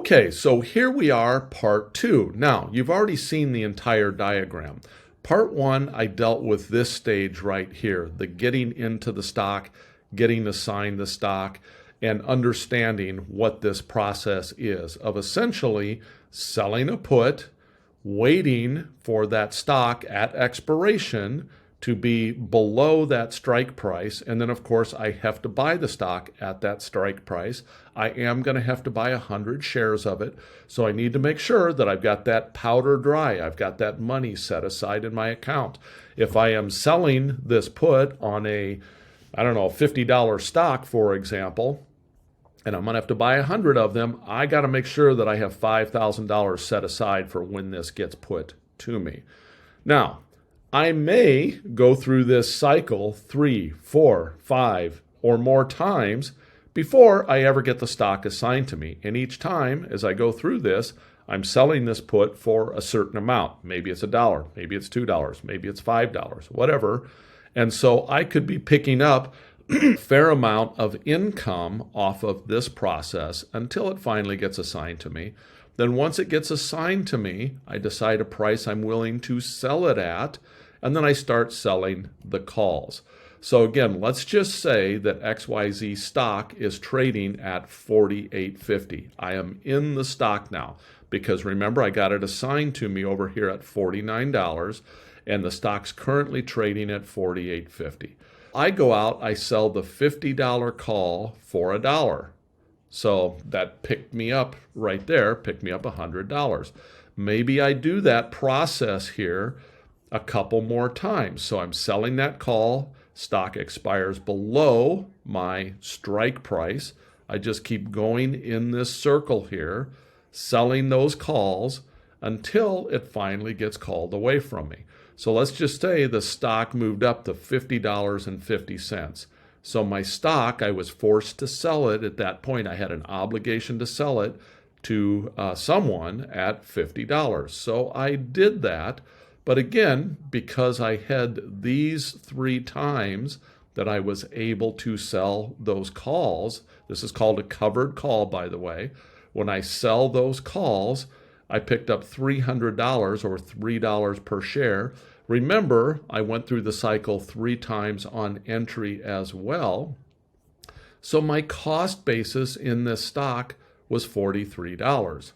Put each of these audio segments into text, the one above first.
Okay, so here we are, part two. Now, you've already seen the entire diagram. Part one, I dealt with this stage right here, the getting into the stock, getting assigned the stock, and understanding what this process is of essentially selling a put, waiting for that stock at expiration to be below that strike price. And then, of course, I have to buy the stock at that strike price. I am going to have to buy 100 shares of it. So I need to make sure that I've got that powder dry. I've got that money set aside in my account. If I am selling this put on a, $50 stock, for example, and I'm going to have to buy 100 of them, I got to make sure that I have $5,000 set aside for when this gets put to me. Now, I may go through this cycle 3, 4, 5, or more times before I ever get the stock assigned to me. And each time as I go through this, I'm selling this put for a certain amount. Maybe it's $1, maybe it's $2, maybe it's $5, whatever. And so I could be picking up a fair amount of income off of this process until it finally gets assigned to me. Then once it gets assigned to me, I decide a price I'm willing to sell it at, and then I start selling the calls. So again, let's just say that XYZ stock is trading at $48.50. I am in the stock now because remember, I got it assigned to me over here at $49, and the stock's currently trading at $48.50. I go out, I sell the $50 call for $1. So that picked me up right there, picked me up $100. Maybe I do that process here a couple more times. So I'm selling that call, stock expires below my strike price. I just keep going in this circle here, selling those calls until it finally gets called away from me. So let's just say the stock moved up to $50.50. So my stock, I was forced to sell it at that point. I had an obligation to sell it to someone at $50. So I did that. But again, because I had these 3 times that I was able to sell those calls, this is called a covered call, by the way. When I sell those calls, I picked up $300 or $3 per share. Remember, I went through the cycle 3 times on entry as well. So my cost basis in this stock was $43.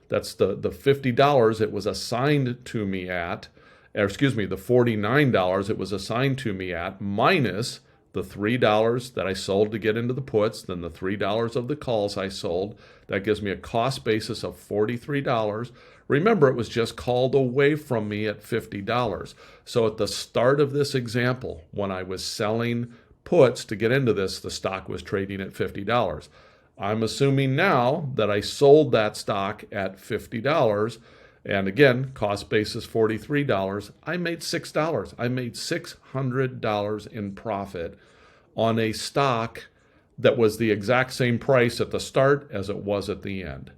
That's the $50 it was assigned to me at, the $49 it was assigned to me at, minus the $3 that I sold to get into the puts, then the $3 of the calls I sold. That gives me a cost basis of $43. Remember, it was just called away from me at $50. So at the start of this example, when I was selling puts to get into this, the stock was trading at $50. I'm assuming now that I sold that stock at $50, and again, cost basis $43, I made $6. I made $600 in profit on a stock that was the exact same price at the start as it was at the end.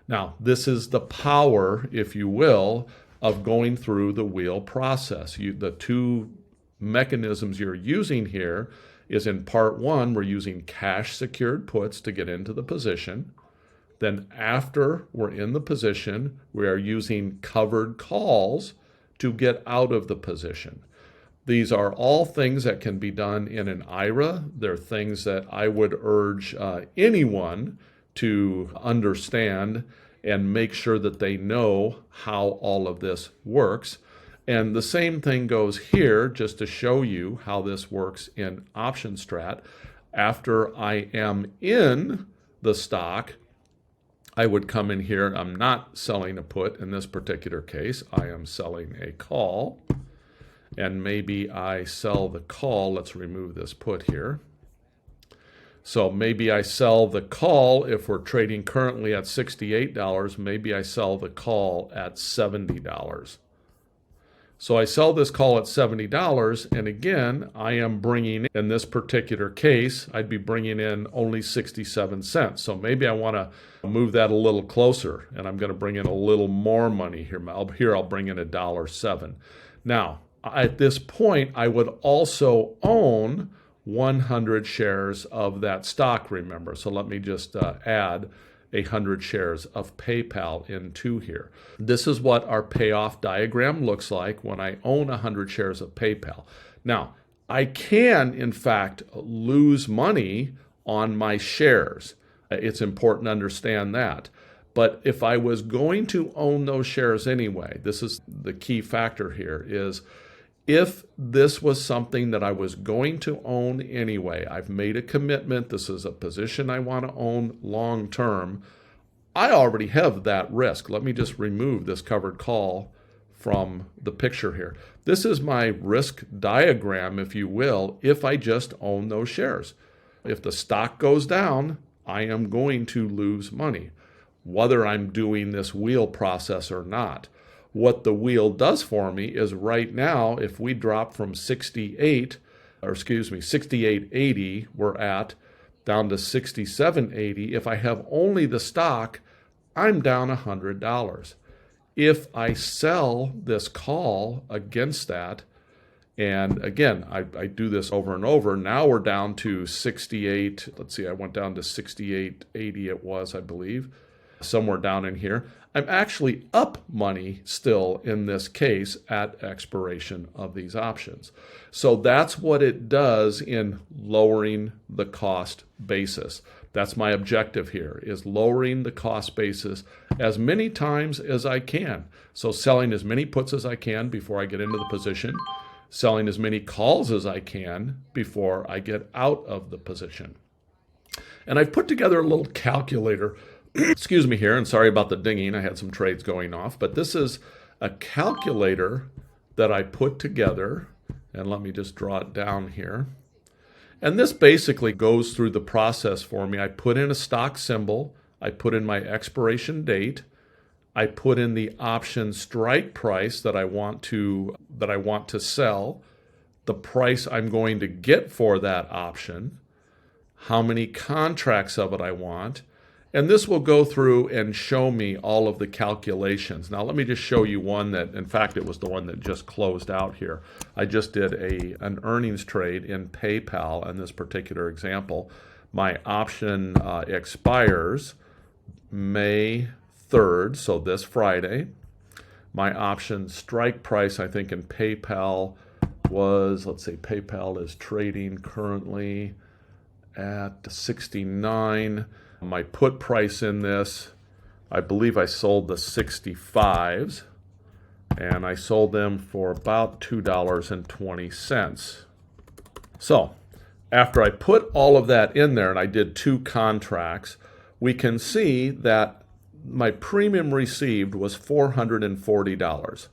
Now, this is the power, if you will, of going through the wheel process. The 2 mechanisms you're using here is in part 1, we're using cash secured puts to get into the position. Then after we're in the position, we are using covered calls to get out of the position. These are all things that can be done in an IRA. They're things that I would urge anyone to understand and make sure that they know how all of this works. And the same thing goes here, just to show you how this works in Option Strat. After I am in the stock, I would come in here. I'm not selling a put in this particular case. I am selling a call. And maybe I sell the call. Let's remove this put here. So maybe I sell the call. If we're trading currently at $68, maybe I sell the call at $70. So I sell this call at $70, and again, I am bringing in this particular case, I'd be bringing in only 67 cents. So maybe I want to move that a little closer, and I'm going to bring in a little more money here. I'll bring in $1.07. Now, at this point, I would also own 100 shares of that stock, remember. So let me just add 100 shares of PayPal into here. This is what our payoff diagram looks like when I own 100 shares of PayPal. Now, I can, in fact, lose money on my shares. It's important to understand that. But if I was going to own those shares anyway, this is the key factor here, is if this was something that I was going to own anyway, I've made a commitment, this is a position I want to own long term, I already have that risk. Let me just remove this covered call from the picture here. This is my risk diagram, if you will, if I just own those shares. If the stock goes down, I am going to lose money, whether I'm doing this wheel process or not. What the wheel does for me is right now, if we drop from 68.80 we're at, down to 67.80, if I have only the stock, I'm down $100. If I sell this call against that, and again, I do this over and over, now we're down to 68, let's see, I went down to 68.80 it was, I believe, somewhere down in here. I'm actually up money still in this case at expiration of these options. So that's what it does in lowering the cost basis. That's my objective here, is lowering the cost basis as many times as I can. So selling as many puts as I can before I get into the position, selling as many calls as I can before I get out of the position. And I've put together a little calculator. Excuse me here, and sorry about the dinging. I had some trades going off, but this is a calculator that I put together, and let me just draw it down here. And this basically goes through the process for me. I put in a stock symbol, I put in my expiration date, I put in the option strike price that I want to sell, the price I'm going to get for that option, how many contracts of it I want. And this will go through and show me all of the calculations. Now, let me just show you one that, in fact, it was the one that just closed out here. I just did an earnings trade in PayPal in this particular example. My option expires May 3rd, so this Friday. My option strike price, I think, in PayPal was, let's see, PayPal is trading currently at 69. My put price in this, I believe I sold the 65s, and I sold them for about $2.20. So after I put all of that in there and I did 2 contracts, we can see that my premium received was $440.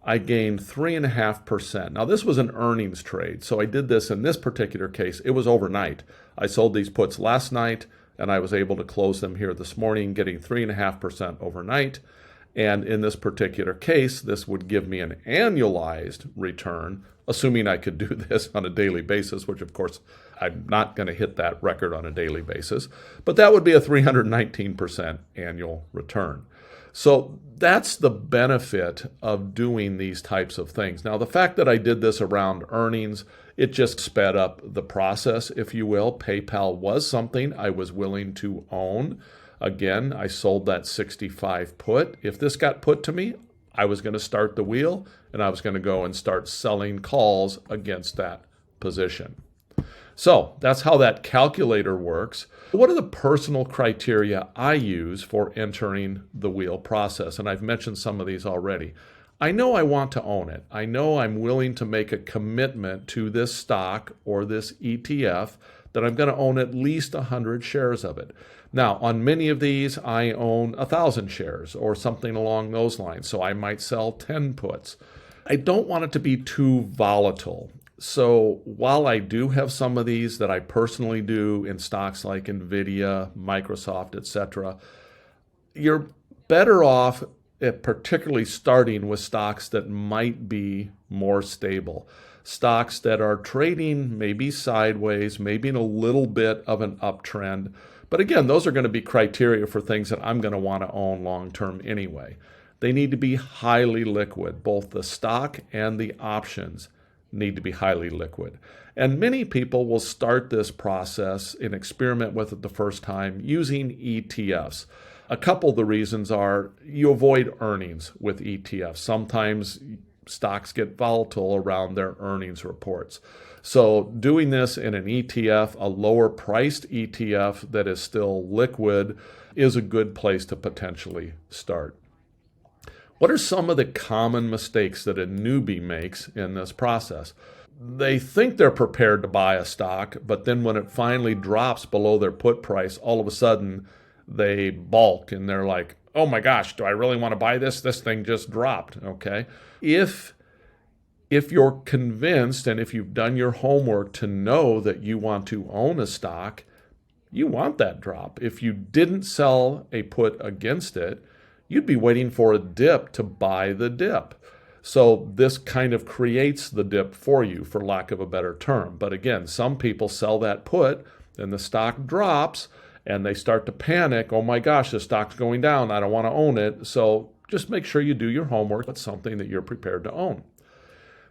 I gained 3.5%. Now, this was an earnings trade, so I did this in this particular case. It was overnight. I sold these puts last night, and I was able to close them here this morning, getting 3.5% overnight. And in this particular case, this would give me an annualized return, assuming I could do this on a daily basis, which of course I'm not going to hit that record on a daily basis, but that would be a 319% annual return. So that's the benefit of doing these types of things. Now, the fact that I did this around earnings, it just sped up the process, if you will. PayPal was something I was willing to own. Again, I sold that 65 put. If this got put to me, I was going to start the wheel, and I was going to go and start selling calls against that position. So that's how that calculator works. What are the personal criteria I use for entering the wheel process? And I've mentioned some of these already. I know I want to own it. I know I'm willing to make a commitment to this stock or this ETF that I'm going to own at least 100 shares of it. Now, on many of these, I own 1,000 shares or something along those lines, so I might sell 10 puts. I don't want it to be too volatile. So while I do have some of these that I personally do in stocks like NVIDIA, Microsoft, etc., you're better off at particularly starting with stocks that might be more stable. Stocks that are trading maybe sideways, maybe in a little bit of an uptrend. But again, those are going to be criteria for things that I'm going to want to own long term anyway. They need to be highly liquid. Both the stock and the options need to be highly liquid. And many people will start this process and experiment with it the first time using ETFs. A couple of the reasons are you avoid earnings with ETFs. Sometimes stocks get volatile around their earnings reports. So doing this in an ETF, a lower priced ETF that is still liquid, is a good place to potentially start. What are some of the common mistakes that a newbie makes in this process? They think they're prepared to buy a stock, but then when it finally drops below their put price, all of a sudden they balk and they're like, oh my gosh, do I really want to buy this? This thing just dropped, okay? If you're convinced and if you've done your homework to know that you want to own a stock, you want that drop. If you didn't sell a put against it, you'd be waiting for a dip to buy the dip. So this kind of creates the dip for you, for lack of a better term. But again, some people sell that put and the stock drops and they start to panic. Oh my gosh, the stock's going down. I don't want to own it. So just make sure you do your homework. It's something that you're prepared to own.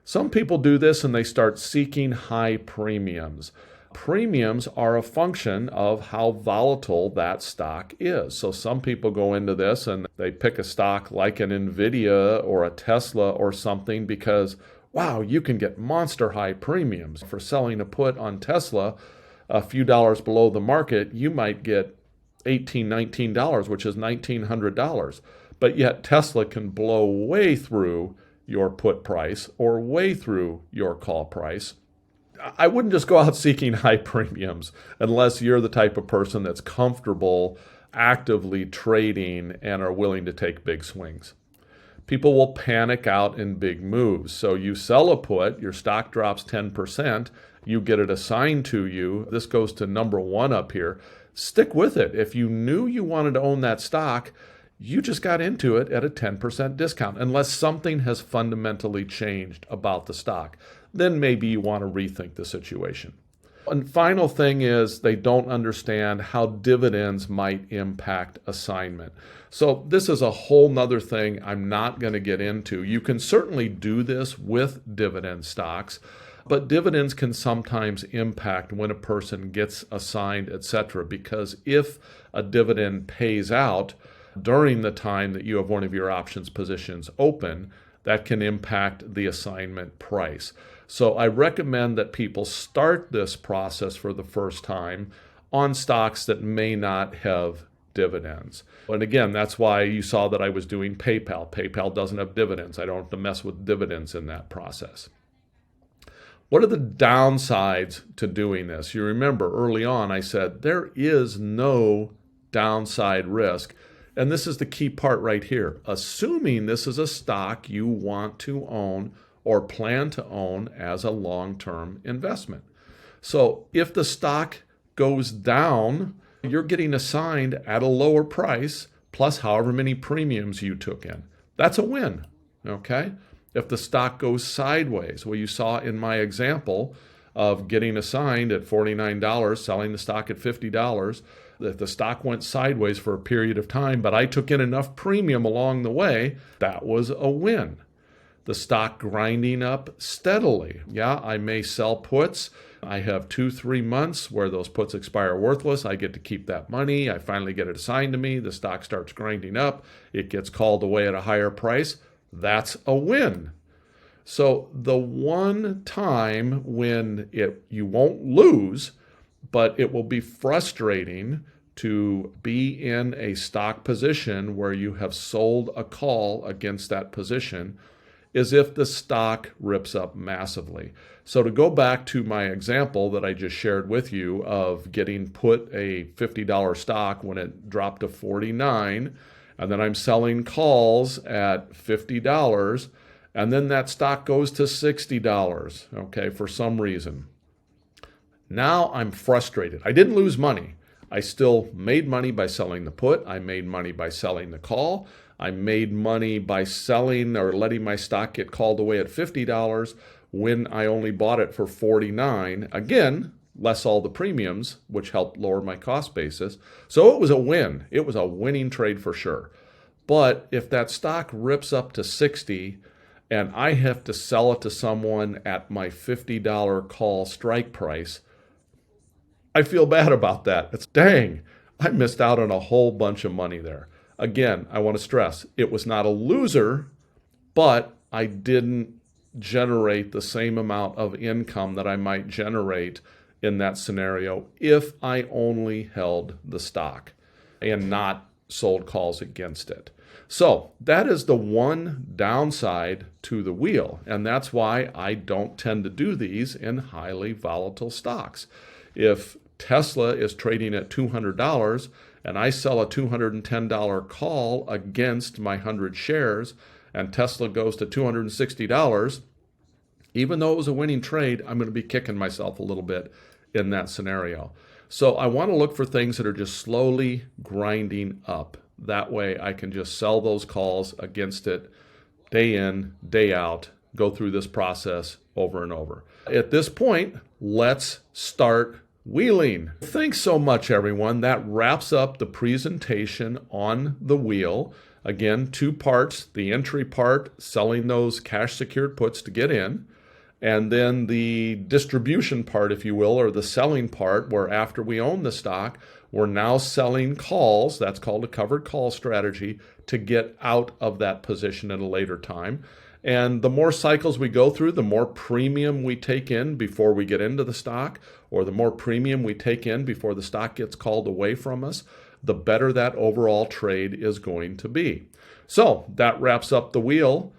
Some people do this and they start seeking high premiums. Premiums are a function of how volatile that stock is. So some people go into this and they pick a stock like an Nvidia or a Tesla or something because, wow, you can get monster high premiums. For selling a put on Tesla a few dollars below the market, you might get $18, $19, which is $1,900. But yet Tesla can blow way through your put price or way through your call price. I wouldn't just go out seeking high premiums unless you're the type of person that's comfortable actively trading and are willing to take big swings. People will panic out in big moves. So you sell a put, your stock drops 10%, you get it assigned to you. This goes to number one up here. Stick with it. If you knew you wanted to own that stock, you just got into it at a 10% discount, unless something has fundamentally changed about the stock. Then maybe you want to rethink the situation. And final thing is they don't understand how dividends might impact assignment. So this is a whole nother thing I'm not going to get into. You can certainly do this with dividend stocks, but dividends can sometimes impact when a person gets assigned, etc. Because if a dividend pays out during the time that you have one of your options positions open, that can impact the assignment price. So I recommend that people start this process for the first time on stocks that may not have dividends. And again, that's why you saw that I was doing PayPal. PayPal doesn't have dividends. I don't have to mess with dividends in that process. What are the downsides to doing this? You remember early on I said there is no downside risk. And this is the key part right here. Assuming this is a stock you want to own or plan to own as a long-term investment. So if the stock goes down, you're getting assigned at a lower price plus however many premiums you took in. That's a win, okay? If the stock goes sideways, well, you saw in my example of getting assigned at $49, selling the stock at $50, if the stock went sideways for a period of time, but I took in enough premium along the way, that was a win. The stock grinding up steadily. Yeah, I may sell puts. I have 2-3 months where those puts expire worthless. I get to keep that money. I finally get it assigned to me. The stock starts grinding up. It gets called away at a higher price. That's a win. So the one time when you won't lose, but it will be frustrating to be in a stock position where you have sold a call against that position is if the stock rips up massively. So to go back to my example that I just shared with you of getting put a $50 stock when it dropped to $49, and then I'm selling calls at $50, and then that stock goes to $60, okay, for some reason. Now I'm frustrated. I didn't lose money. I still made money by selling the put. I made money by selling the call. I made money by selling or letting my stock get called away at $50 when I only bought it for $49. Again, less all the premiums, which helped lower my cost basis. So it was a win. It was a winning trade for sure. But if that stock rips up to 60 and I have to sell it to someone at my $50 call strike price, I feel bad about that. It's dang, I missed out on a whole bunch of money there. Again, I want to stress, it was not a loser, but I didn't generate the same amount of income that I might generate in that scenario if I only held the stock and not sold calls against it. So that is the one downside to the wheel, and that's why I don't tend to do these in highly volatile stocks. If Tesla is trading at $200 and I sell a $210 call against my 100 shares and Tesla goes to $260, even though it was a winning trade, I'm going to be kicking myself a little bit in that scenario. So I want to look for things that are just slowly grinding up. That way I can just sell those calls against it day in, day out, go through this process over and over. At this point, let's start wheeling. Thanks so much, everyone. That wraps up the presentation on the wheel. Again, two parts, the entry part, selling those cash secured puts to get in, and then the distribution part, if you will, or the selling part, where after we own the stock, we're now selling calls, that's called a covered call strategy, to get out of that position at a later time. And the more cycles we go through, the more premium we take in before we get into the stock, or the more premium we take in before the stock gets called away from us, the better that overall trade is going to be. So that wraps up the wheel,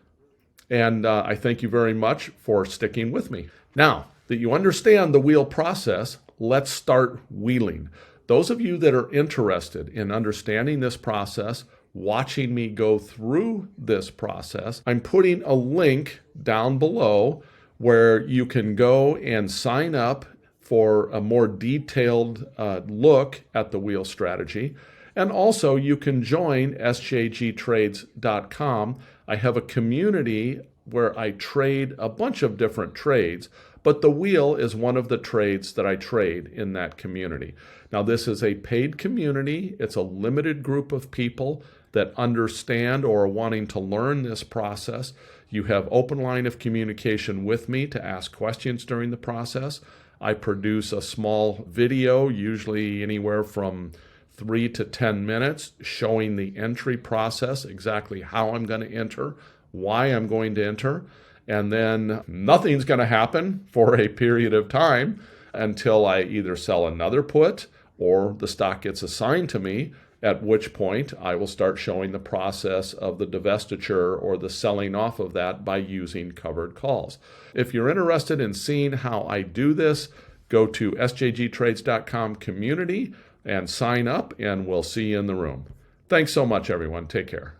and I thank you very much for sticking with me. Now that you understand the wheel process, let's start wheeling. Those of you that are interested in understanding this process, watching me go through this process, I'm putting a link down below where you can go and sign up for a more detailed look at the wheel strategy. And also you can join sjgtrades.com. I have a community where I trade a bunch of different trades, but the wheel is one of the trades that I trade in that community. Now, this is a paid community. It's a limited group of people that understand or are wanting to learn this process. You have open line of communication with me to ask questions during the process. I produce a small video, usually anywhere from 3 to 10 minutes, showing the entry process, exactly how I'm going to enter, why I'm going to enter, and then nothing's going to happen for a period of time until I either sell another put or the stock gets assigned to me, at which point I will start showing the process of the divestiture or the selling off of that by using covered calls. If you're interested in seeing how I do this, go to sjgtrades.com community and sign up, and we'll see you in the room. Thanks so much, everyone. Take care.